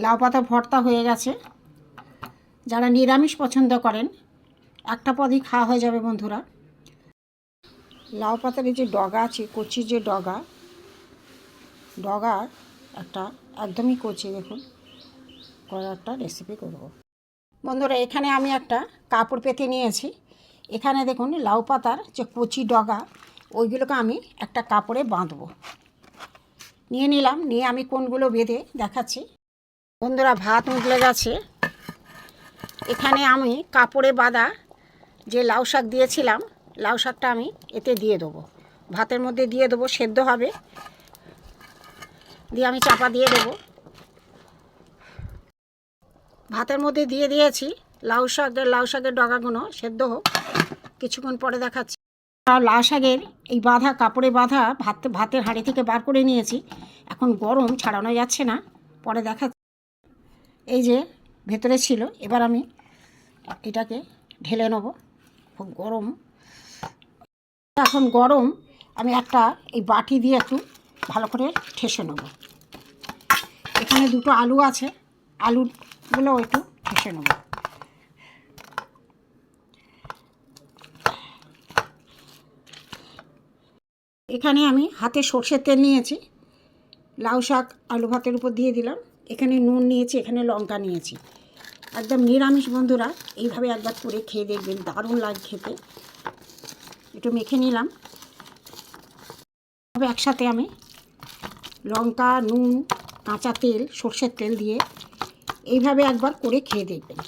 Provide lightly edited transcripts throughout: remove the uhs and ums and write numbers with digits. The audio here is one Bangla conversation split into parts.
লাউ পাতা ভর্তা হয়ে গেছে। যারা নিরামিষ পছন্দ করেন একটা পদই খাওয়া হয়ে যাবে বন্ধুরা। লাউ পাতার যে ডগা আছে, কচি যে ডগা একটা একদমই কচি, দেখুন করার একটা রেসিপি করব বন্ধুরা। এখানে আমি একটা কাপড় পেতে নিয়েছি। এখানে দেখুন লাউ পাতার যে কচি ডগা ওইগুলোকে আমি একটা কাপড়ে বাঁধবো। নিয়ে নিলাম, নিয়ে আমি কোনগুলো বেঁধে দেখাচ্ছি বন্ধুরা। ভাত উঠলে গেছে। এখানে আমি কাপড়ে বাঁধা যে লাউ শাক দিয়েছিলাম, লাউ শাকটা আমি এতে দিয়ে দেবো, ভাতের মধ্যে দিয়ে দেবো, সেদ্ধ হবে। দিয়ে আমি চাপা দিয়ে দেবো। ভাতের মধ্যে দিয়ে দিয়েছি। লাউ শাকের ডগাগুলো সেদ্ধ হোক, কিছুক্ষণ পরে দেখাচ্ছি। লাউ শাকের এই বাঁধা কাপড়ে বাঁধা ভাতের হাঁড়ি থেকে বার করে নিয়েছি। এখন গরম, ছাড়ানো যাচ্ছে না, পরে দেখাচ্ছি। এই যে ভেতরে ছিল, এবার আমি এটাকে ঢেলে নেব। খুব গরম, এখন গরম। আমি একটা এই বাটি দিয়ে একটু ভালো করে ঠেসে নেব। এখানে দুটো আলু আছে, আলুগুলো একটু ঠেসে নেব। এখানে আমি হাতে সর্ষের তেল নিয়েছি, লাউ শাক আলু ভাতের উপর দিয়ে দিলাম। এখানে নুন নিয়েছি, এখানে লঙ্কা নিয়েছি। একদম নিরামিষ বন্ধুরা, এইভাবে একবার করে খেয়ে দেখবেন, দারুণ লাগে খেতে। একটু মেখে নিলাম। তবে একসাথে আমি লঙ্কা, নুন, কাঁচা তেল, সর্ষের তেল দিয়ে এইভাবে একবার করে খেয়ে দেখবেন।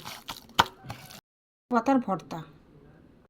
পাতার ভর্তা।